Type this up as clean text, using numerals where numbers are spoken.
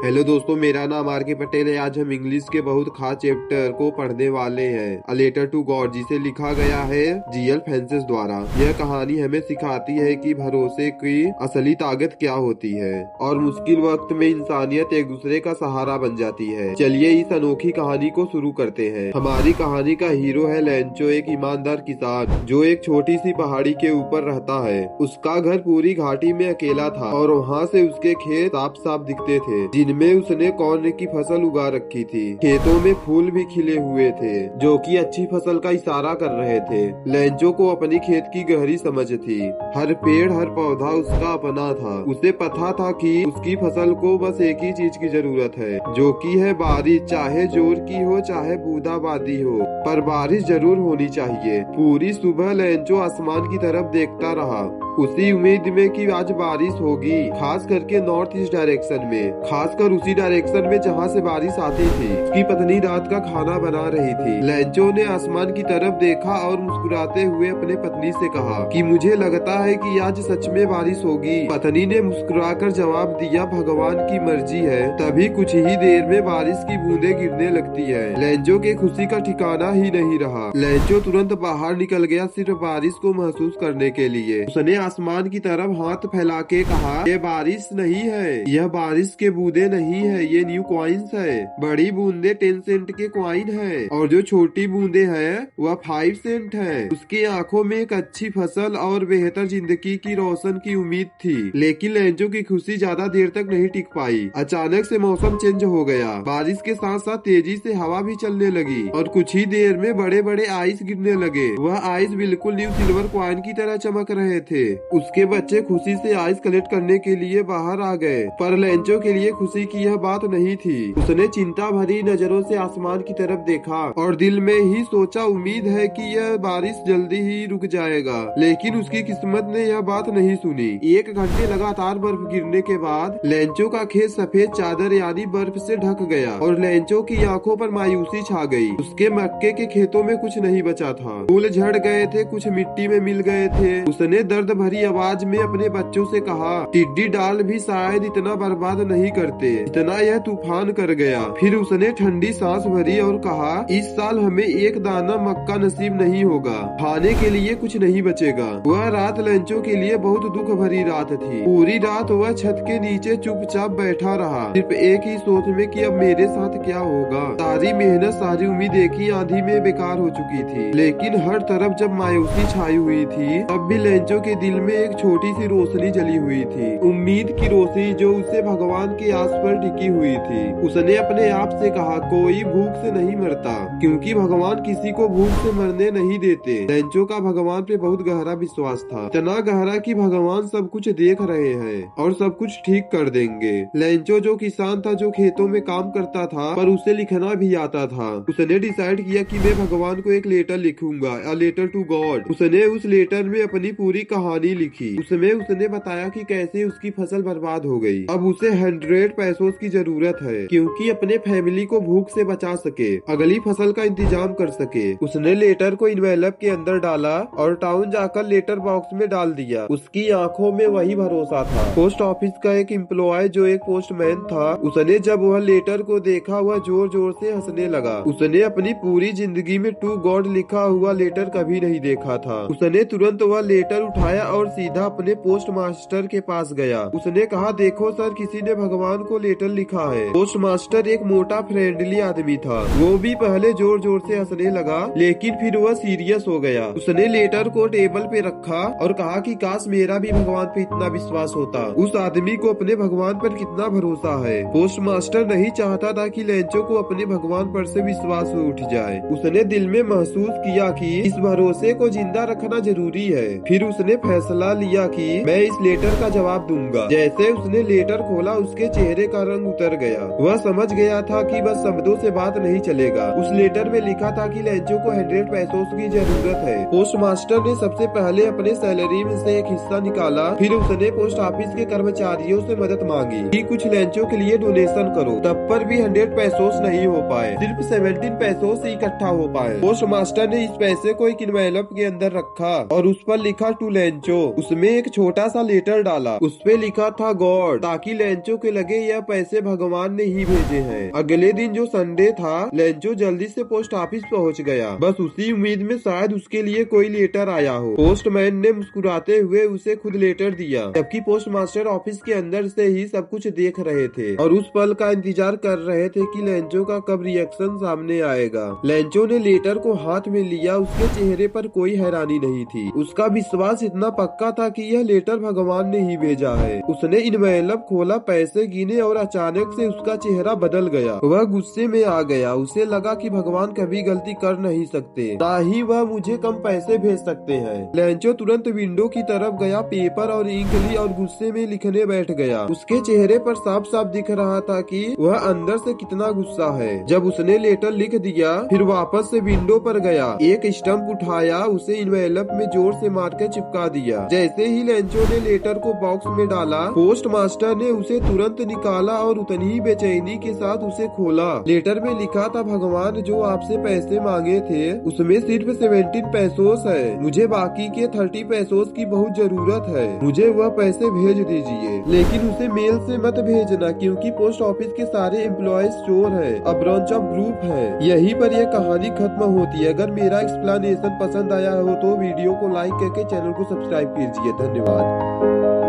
Hello दोस्तों, मेरा नाम आर के पटेल है। आज हम इंग्लिश के बहुत खास चैप्टर को पढ़ने वाले हैं, अ लेटर टू गॉड, जिसे लिखा गया है जीएल फ्रांसिस द्वारा। यह कहानी हमें सिखाती है कि भरोसे की असली ताकत क्या होती है और मुश्किल वक्त में इंसानियत एक दूसरे का सहारा बन जाती है। चलिए इस अनोखी कहानी को शुरू करते हैं। हमारी कहानी का हीरो है लेंचो, एक ईमानदार किसान जो एक छोटी सी पहाड़ी के ऊपर रहता है। उसका घर पूरी घाटी में अकेला था और वहाँ से उसके खेत साफ साफ दिखते थे, जिनमें उसने कॉर्न की फसल उगा रखी थी। खेतों में फूल भी खिले हुए थे जो कि अच्छी फसल का इशारा कर रहे थे। लेंचो को अपनी खेत की गहरी समझ थी। हर पेड़ हर पौधा उसका अपना था। उसे पता था कि उसकी फसल को बस एक ही चीज की जरूरत है, जो कि है बारिश। चाहे जोर की हो चाहे बूंदाबांदी हो, पर बारिश जरूर होनी चाहिए। पूरी सुबह लेंचो आसमान की तरफ देखता रहा, उसी उम्मीद में कि आज बारिश होगी, खास करके नॉर्थ ईस्ट डायरेक्शन में, खासकर उसी डायरेक्शन में जहाँ से बारिश आती थी। उसकी पत्नी रात का खाना बना रही थी। लेंचो ने आसमान की तरफ देखा और मुस्कुराते हुए अपने पत्नी से कहा कि मुझे लगता है कि आज सच में बारिश होगी। पत्नी ने मुस्कुराकर जवाब दिया, भगवान की मर्जी है। तभी कुछ ही देर में बारिश की बूंदें गिरने लगती है। लेंचो के खुशी का ठिकाना ही नहीं रहा। लेंचो तुरंत बाहर निकल गया, सिर्फ बारिश को महसूस करने के लिए। उसने आसमान की तरफ हाथ फैला के कहा, ये बारिश नहीं है, यह बारिश के बूंदे नहीं है, ये न्यू कॉइन्स है। बड़ी बूंदे 10 सेंट के कॉइन है और जो छोटी बूंदे हैं वह 5 सेंट है। उसकी आंखों में एक अच्छी फसल और बेहतर जिंदगी की रोशन की उम्मीद थी। लेकिन लेंचो की खुशी ज्यादा देर तक नहीं टिक पाई। अचानक से मौसम चेंज हो गया। बारिश के साथ साथ तेजी से हवा भी चलने लगी और कुछ ही देर में बड़े बड़े आइस गिरने लगे। वह आइस बिल्कुल न्यू सिल्वर कॉइन की तरह चमक रहे थे। उसके बच्चे खुशी से आइस कलेक्ट करने के लिए बाहर आ गए, पर लेंचो के लिए खुशी की यह बात नहीं थी। उसने चिंता भरी नजरों से आसमान की तरफ देखा और दिल में ही सोचा, उम्मीद है कि यह बारिश जल्दी ही रुक जाएगा। लेकिन उसकी किस्मत ने यह बात नहीं सुनी। 1 घंटे लगातार बर्फ गिरने के बाद लेंचो का खेत सफेद चादर यानी बर्फ से ढक गया और लेंचो की आंखों पर मायूसी छा गई। उसके मक्के के खेतों में कुछ नहीं बचा था। फूल झड़ गए थे, कुछ मिट्टी में मिल गए थे। उसने दर्द भरी आवाज में अपने बच्चों से कहा, टिड्डी डाल भी शायद इतना बर्बाद नहीं करते जितना यह तूफान कर गया। फिर उसने ठंडी सांस भरी और कहा, इस साल हमें एक दाना मक्का नसीब नहीं होगा, खाने के लिए कुछ नहीं बचेगा। वह रात लेंचो के लिए बहुत दुख भरी रात थी। पूरी रात वह छत के नीचे चुपचाप बैठा रहा, सिर्फ एक ही सोच में कि अब मेरे साथ क्या होगा। सारी मेहनत सारी उम्मीद एक ही आंधी में बेकार हो चुकी थी। लेकिन हर तरफ जब मायूसी छाई हुई थी, तब भी लेंचो के दिल में एक छोटी सी रोशनी जली हुई थी, उम्मीद की रोशनी जो उसे भगवान के आस पर टिकी हुई थी। उसने अपने आप से कहा, कोई भूख से नहीं मरता, क्योंकि भगवान किसी को भूख से मरने नहीं देते। लेंचो का भगवान पे बहुत गहरा विश्वास था, इतना गहरा कि भगवान सब कुछ देख रहे हैं और सब कुछ ठीक कर देंगे। लेंचो जो किसान था, जो खेतों में काम करता था, पर उसे लिखना भी आता था। उसने डिसाइड किया कि मैं भगवान को एक लेटर लिखूंगा, अ लेटर टू गॉड। उसने उस लेटर में अपनी पूरी कहानी लिखी। उसमें उसने बताया कि कैसे उसकी फसल बर्बाद हो गई। अब उसे 100 पैसों की जरूरत है, क्योंकि अपने फैमिली को भूख से बचा सके, अगली फसल का इंतजाम कर सके। उसने लेटर को इन्वेलप के अंदर डाला और टाउन जाकर लेटर बॉक्स में डाल दिया। उसकी आंखों में वही भरोसा था। पोस्ट ऑफिस का एक एम्प्लॉय जो एक पोस्टमैन था, उसने जब वह लेटर को देखा, वह जोर जोर से हंसने लगा। उसने अपनी पूरी जिंदगी में टू गॉड लिखा हुआ लेटर कभी नहीं देखा था। उसने तुरंत वह लेटर उठाया और सीधा अपने पोस्ट मास्टर के पास गया। उसने कहा, देखो सर, किसी ने भगवान को लेटर लिखा है। पोस्ट मास्टर एक मोटा फ्रेंडली आदमी था। वो भी पहले जोर जोर से हंसने लगा, लेकिन फिर वह सीरियस हो गया। उसने लेटर को टेबल पे रखा और कहा कि काश मेरा भी भगवान पे इतना विश्वास होता। उस आदमी को अपने भगवान पर कितना भरोसा है। पोस्ट मास्टर नहीं चाहता था कि लेंचो को अपने भगवान पर से विश्वास उठ जाए। उसने दिल में महसूस किया कि इस भरोसे को जिंदा रखना जरूरी है। फिर उसने फैसला लिया कि मैं इस लेटर का जवाब दूंगा। जैसे उसने लेटर खोला, उसके चेहरे का रंग उतर गया। वह समझ गया था कि बस शब्दों से बात नहीं चलेगा। उस लेटर में लिखा था कि लेंचो को 100 पैसों की जरूरत है। पोस्ट मास्टर ने सबसे पहले अपने सैलरी में से एक हिस्सा निकाला। फिर उसने पोस्ट ऑफिस के कर्मचारियों से मदद मांगी कि कुछ लेंचो के लिए डोनेशन करो। तब पर भी 100 पैसों नहीं हो पाए, सिर्फ 17 पैसों से इकट्ठा हो पाए। पोस्ट मास्टर ने इस पैसे को एक इन्वेलप के अंदर रखा और उस पर लिखा, टू लेंचो। लेंचो। उसमें एक छोटा सा लेटर डाला, उस पे लिखा था गॉड, ताकि लेंचो के लगे यह पैसे भगवान ने ही भेजे हैं। अगले दिन जो संडे था, लेंचो जल्दी से पोस्ट ऑफिस पहुंच गया, बस उसी उम्मीद में शायद उसके लिए कोई लेटर आया हो। पोस्टमैन ने मुस्कुराते हुए उसे खुद लेटर दिया, जबकि पोस्ट मास्टर ऑफिस के अंदर से ही सब कुछ देख रहे थे और उस पल का इंतजार कर रहे थे कि लेंचो का कब रिएक्शन सामने आएगा। लेंचो ने लेटर को हाथ में लिया, उसके चेहरे पर कोई हैरानी नहीं थी। उसका विश्वास इतना पक्का था कि यह लेटर भगवान ने ही भेजा है। उसने इनवेलप खोला, पैसे गिने और अचानक से उसका चेहरा बदल गया। वह गुस्से में आ गया। उसे लगा कि भगवान कभी गलती कर नहीं सकते, ना ही वह मुझे कम पैसे भेज सकते हैं। लेंचो तुरंत विंडो की तरफ गया, पेपर और इंक ली और गुस्से में लिखने बैठ गया। उसके चेहरे पर साफ साफ दिख रहा था कि वह अंदर से कितना गुस्सा है। जब उसने लेटर लिख दिया, फिर वापस से विंडो पर गया, एक स्टंप उठाया, उसे इनवेलप में जोर से मार के चिपका दिया। जैसे ही लेंचो ने लेटर को बॉक्स में डाला, पोस्ट मास्टर ने उसे तुरंत निकाला और उतनी ही बेचैनी के साथ उसे खोला। लेटर में लिखा था, भगवान जो आपसे पैसे मांगे थे उसमें सिर्फ 17 पैसोस है। मुझे बाकी के 30 पैसोस की बहुत जरूरत है। मुझे वह पैसे भेज दीजिए, लेकिन उसे मेल से मत भेजना, क्योंकि पोस्ट ऑफिस के सारे एम्प्लॉयज चोर है, अब ब्रांच ऑफ ग्रुप है। यहीं पर यह कहानी खत्म होती है। अगर मेरा एक्सप्लेनेशन पसंद आया हो तो वीडियो को लाइक करके चैनल को सब्सक्राइब कीजिए। धन्यवाद।